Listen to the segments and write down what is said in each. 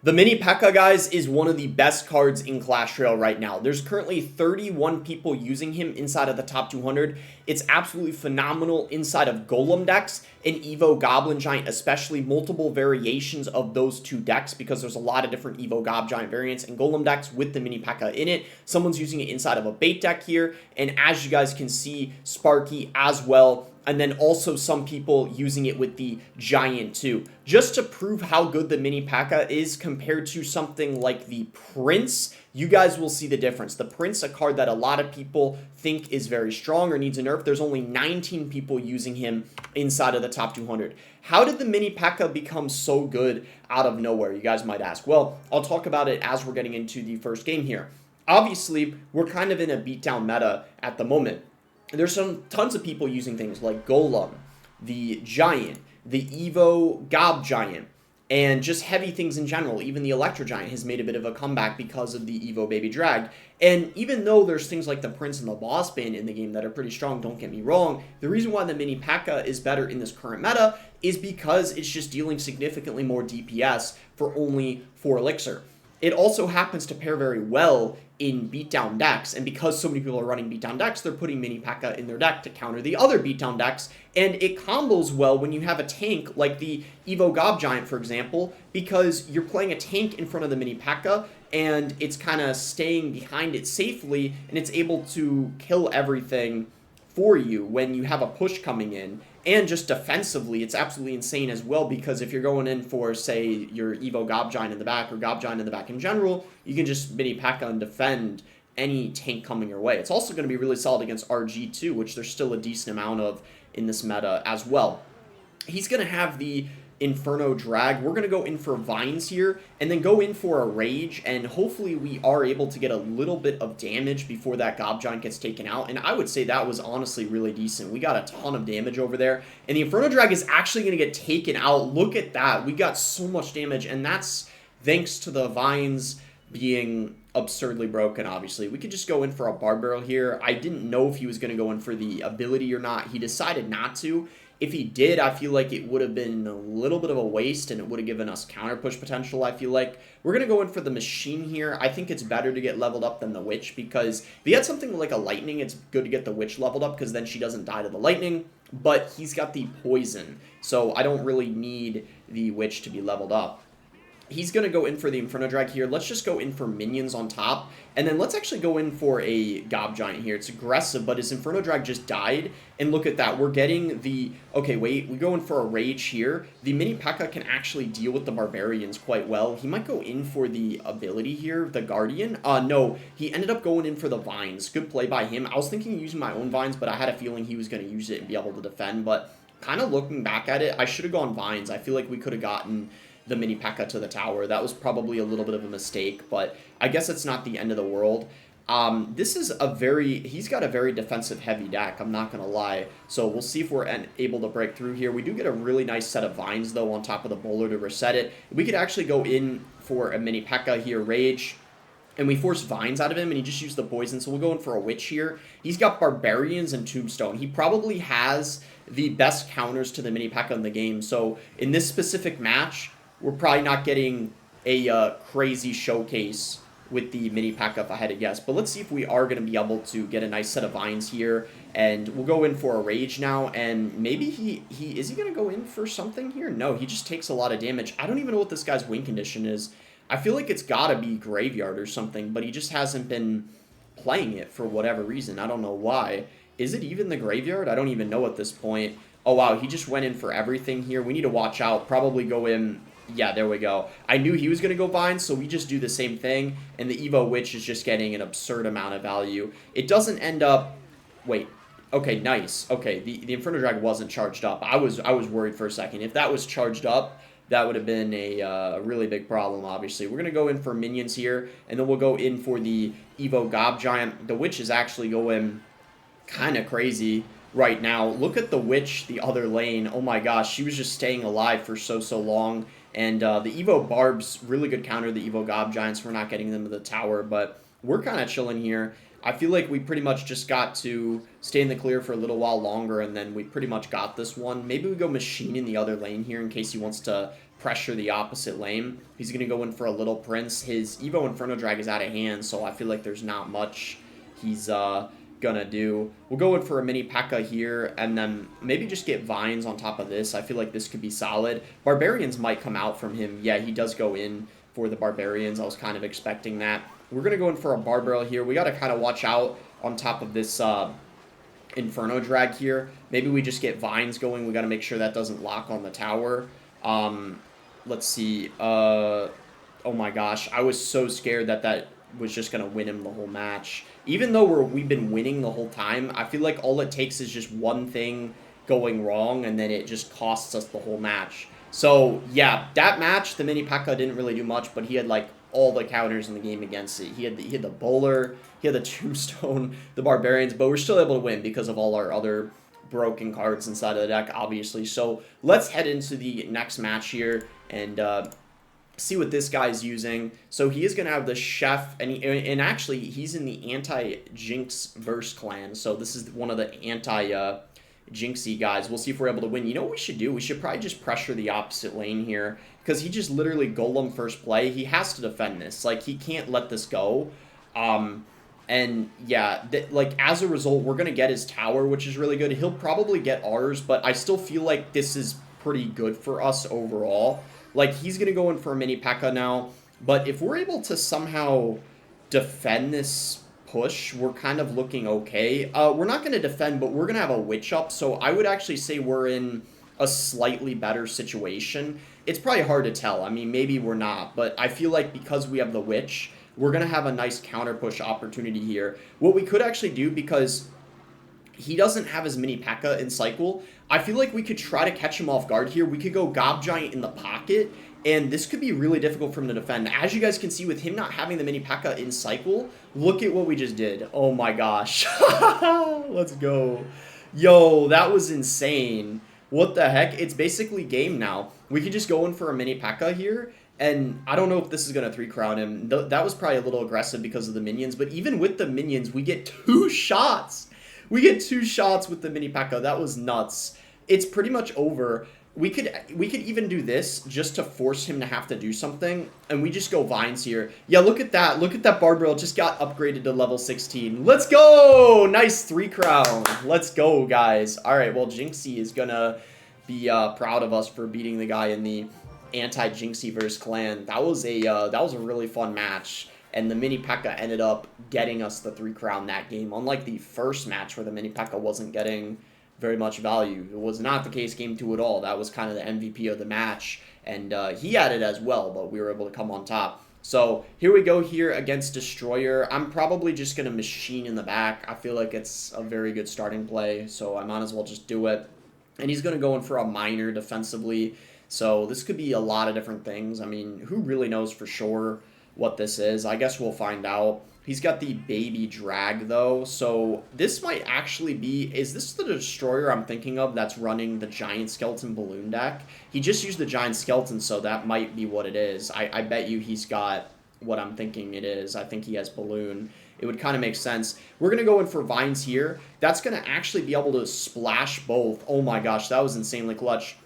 The Mini Pekka, guys, is one of the best cards in Clash Royale right now. There's currently 31 people using him inside of the top 200. It's absolutely phenomenal inside of Golem decks and Evo Goblin Giant, especially multiple variations of those two decks because there's a lot of different Evo Gob Giant variants and Golem decks with the Mini Pekka in it. Someone's using it inside of a bait deck here, and as you guys can see, Sparky as well. And then also some people using it with the Giant too. Just to prove how good the Mini Pekka is compared to something like the Prince, you guys will see the difference. The Prince, a card that a lot of people think is very strong or needs a nerf, there's only 19 people using him inside of the top 200. How did the Mini Pekka become so good out of nowhere, you guys might ask? Well, I'll talk about it as we're getting into the first game here. Obviously, we're kind of in a beatdown meta at the moment. There's tons of people using things like Golem, the Giant, the Evo Gob Giant, and just heavy things in general. Even the Electro Giant has made a bit of a comeback because of the Evo Baby Drag. And even though there's things like the Prince and the Boss Band in the game that are pretty strong, don't get me wrong, the reason why the Mini Pekka is better in this current meta is because it's just dealing significantly more DPS for only 4 elixir. It also happens to pair very well in beatdown decks, and because so many people are running beatdown decks, they're putting Mini Pekka in their deck to counter the other beatdown decks, and it combos well when you have a tank like the Evo Gob Giant, for example, because you're playing a tank in front of the Mini Pekka, and it's kind of staying behind it safely, and it's able to kill everything for you when you have a push coming in. And just defensively, it's absolutely insane as well, because if you're going in for, say, your Evo Gob Giant in the back or Gob Giant in the back in general, you can just Mini Pekka and defend any tank coming your way. It's also going to be really solid against RG too, which there's still a decent amount of in this meta as well. He's going to have the Inferno Drag. We're going to go in for Vines here and then go in for a Rage, and hopefully we are able to get a little bit of damage before that Gob Giant gets taken out, and I would say that was honestly really decent. We got a ton of damage over there, and the Inferno Drag is actually going to get taken out. Look at that. We got so much damage, and that's thanks to the Vines being absurdly broken, obviously. We could just go in for a Barb Barrel here. I didn't know if he was going to go in for the ability or not. He decided not to. If he did, I feel like it would have been a little bit of a waste, and it would have given us counter push potential, I feel like. We're going to go in for the Machine here. I think it's better to get leveled up than the Witch, because if he had something like a Lightning, it's good to get the Witch leveled up, because then she doesn't die to the Lightning, but he's got the Poison, so I don't really need the Witch to be leveled up. He's going to go in for the Inferno Drag here. Let's just go in for minions on top. And then let's actually go in for a Gob Giant here. It's aggressive, but his Inferno Drag just died. And look at that. We're getting the... Okay, wait. We go in for a Rage here. The Mini Pekka can actually deal with the Barbarians quite well. He might go in for the ability here, the Guardian. No, he ended up going in for the Vines. Good play by him. I was thinking of using my own Vines, but I had a feeling he was going to use it and be able to defend. But kind of looking back at it, I should have gone Vines. I feel like we could have gotten the Mini Pekka to the tower. That was probably a little bit of a mistake, but I guess it's not the end of the world. This is he's got a very defensive heavy deck, I'm not gonna lie, so we'll see if we're able to break through here. We do get a really nice set of Vines though on top of the bowler to reset it. We could actually go in for a Mini Pekka here, Rage, and we force Vines out of him, and he just used the Poison, so we'll go in for a Witch here. He's got Barbarians and Tombstone. He probably has the best counters to the Mini Pekka in the game, so in this specific match, we're probably not getting a crazy showcase with the Mini Pekka if I had to guess. But let's see if we are going to be able to get a nice set of Vines here. And we'll go in for a Rage now. And maybe is he going to go in for something here? No, he just takes a lot of damage. I don't even know what this guy's win condition is. I feel like it's got to be Graveyard or something. But he just hasn't been playing it for whatever reason. I don't know why. Is it even the Graveyard? I don't even know at this point. Oh, wow. He just went in for everything here. We need to watch out. Probably go in... Yeah, there we go. I knew he was going to go Vines, so we just do the same thing, and the Evo Witch is just getting an absurd amount of value. It doesn't end up... Wait. Okay, nice. Okay, the Inferno Drag wasn't charged up. I was worried for a second. If that was charged up, that would have been a really big problem, obviously. We're going to go in for minions here, and then we'll go in for the Evo Gob Giant. The Witch is actually going kind of crazy right now. Look at the Witch, the other lane. Oh my gosh, she was just staying alive for so long. And the Evo Barb's really good counter, the Evo Gob Giants. We're not getting them to the tower, but we're kind of chilling here. I feel like we pretty much just got to stay in the clear for a little while longer, and then we pretty much got this one. Maybe we go Machine in the other lane here in case he wants to pressure the opposite lane. He's going to go in for a Little Prince. His Evo Inferno Drag is out of hand, so I feel like there's not much he's gonna do. We'll go in for a mini Pekka here, and then maybe just get Vines on top of this. I feel like this could be solid. Barbarians might come out from him. Yeah, he does go in for the Barbarians. I was kind of expecting that. We're gonna go in for a Barbell here. We gotta kind of watch out on top of this Inferno Drag here. Maybe we just get Vines going. We gotta make sure that doesn't lock on the tower. Let's see. Oh my gosh, I was so scared that that was just gonna win him the whole match. Even though we've been winning the whole time, I feel like all it takes is just one thing going wrong, and then it just costs us the whole match. So yeah, that match, the mini Pekka didn't really do much, but he had like all the counters in the game against it. He had the bowler, he had the tombstone, the barbarians, but we're still able to win because of all our other broken cards inside of the deck, obviously. So let's head into the next match here and see what this guy's using. So he is going to have the Chef, and actually he's in the anti-Jinx verse clan. So this is one of the anti-Jinxy guys. We'll see if we're able to win. You know what we should do? We should probably just pressure the opposite lane here, because he just literally Golem first play. He has to defend this. Like, he can't let this go. And yeah, like, as a result, we're going to get his tower, which is really good. He'll probably get ours, but I still feel like this is pretty good for us overall. Like, he's going to go in for a mini Pekka now, but if we're able to somehow defend this push, we're kind of looking okay. We're not going to defend, but we're going to have a Witch up, so I would actually say we're in a slightly better situation. It's probably hard to tell. I mean, maybe we're not, but I feel like because we have the Witch, we're going to have a nice counter push opportunity here. What we could actually do, because he doesn't have as many Pekka in cycle, I feel like we could try to catch him off guard here. We could go Gob Giant in the pocket, and this could be really difficult for him to defend. As you guys can see, with him not having the mini Pekka in cycle, look at what we just did. Oh my gosh. Let's go. Yo, that was insane. What the heck? It's basically game now. We could just go in for a mini Pekka here, and I don't know if this is going to 3-crown him. That was probably a little aggressive because of the minions, but even with the minions, we get 2 shots. We get 2 shots with the mini Pekka. That was nuts. It's pretty much over. We could even do this just to force him to have to do something, and we just go Vines here. Yeah, look at that. Look at that Barbell just got upgraded to level 16. Let's go! Nice 3-crown. Let's go, guys. All right, well, Jinxie is going to be proud of us for beating the guy in the anti-Jinxie verse clan. That was a really fun match. And the mini Pekka ended up getting us the 3-crown that game. Unlike the first match where the mini Pekka wasn't getting very much value. It was not the case game 2 at all. That was kind of the MVP of the match. And he had it as well, but we were able to come on top. So here we go here against Destroyer. I'm probably just going to machine in the back. I feel like it's a very good starting play, so I might as well just do it. And he's going to go in for a minor defensively. So this could be a lot of different things. I mean, who really knows for sure what this is? I guess we'll find out. He's got the baby drag though, so this might actually be, is this the Destroyer I'm thinking of that's running the giant skeleton balloon deck? He just used the giant skeleton, so that might be what it is. I bet you he's got what I'm thinking it is. I think he has balloon. It would kind of make sense. We're going to go in for Vines here. That's going to actually be able to splash both. Oh my gosh, that was insanely clutch.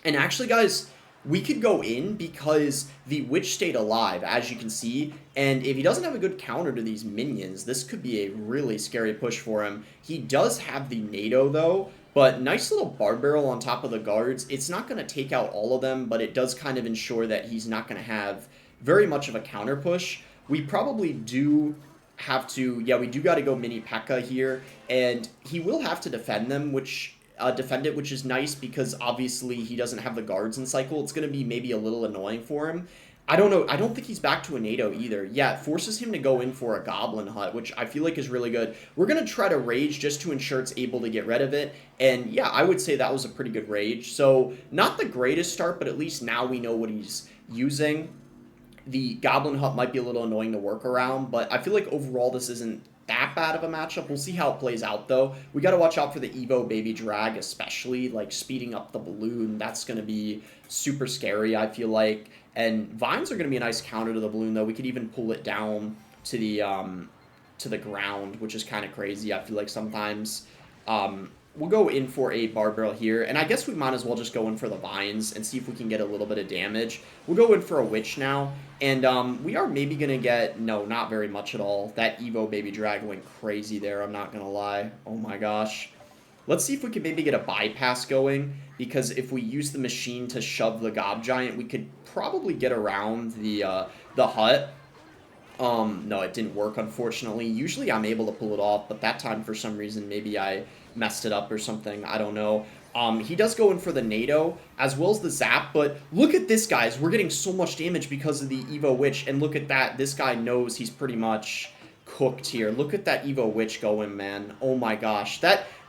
And actually, guys, we could go in because the Witch stayed alive, as you can see, and if he doesn't have a good counter to these minions, this could be a really scary push for him. He does have the NATO, though, but nice little Barbarrel on top of the guards. It's not going to take out all of them, but it does kind of ensure that he's not going to have very much of a counter push. We probably do have to, yeah, we do got to go mini Pekka here, and he will have to defend them, which is nice because obviously he doesn't have the guards in cycle. It's going to be maybe a little annoying for him. I don't know. I don't think he's back to a NATO either. Yeah, it forces him to go in for a Goblin Hut, which I feel like is really good. We're going to try to Rage just to ensure it's able to get rid of it. And yeah, I would say that was a pretty good Rage. So not the greatest start, but at least now we know what he's using. The Goblin Hut might be a little annoying to work around, but I feel like overall this isn't that bad of a matchup. We'll see how it plays out, though. We got to watch out for the Evo Baby Drag, especially, like, speeding up the balloon. That's going to be super scary, I feel like. And Vines are going to be a nice counter to the balloon, though. We could even pull it down to the ground, which is kind of crazy, I feel like, sometimes. we'll go in for a Barbell here, and I guess we might as well just go in for the Vines and see if we can get a little bit of damage. We'll go in for a Witch now, and we are maybe going to get, no, not very much at all. That Evo Baby Drag went crazy there, I'm not going to lie. Oh my gosh. Let's see if we can maybe get a bypass going, because if we use the machine to shove the Gob Giant, we could probably get around the hut. No, it didn't work, unfortunately. Usually I'm able to pull it off, but that time, for some reason, maybe I messed it up or something. I don't know. He does go in for the NATO, as well as the Zap, but look at this, guys. We're getting so much damage because of the Evo Witch, and look at that. This guy knows he's pretty much cooked here. Look at that Evo Witch going, man. Oh my gosh.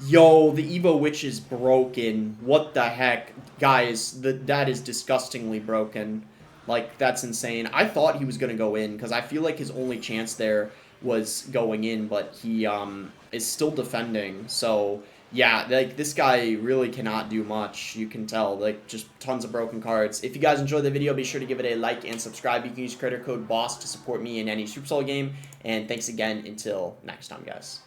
Yo, the Evo Witch is broken. What the heck? Guys, that is disgustingly broken. Like, that's insane. I thought he was going to go in, because I feel like his only chance there was going in, but he is still defending. So, yeah, like, this guy really cannot do much. You can tell. Like, just tons of broken cards. If you guys enjoyed the video, be sure to give it a like and subscribe. You can use creator code BOSS to support me in any Supercell game. And thanks again. Until next time, guys.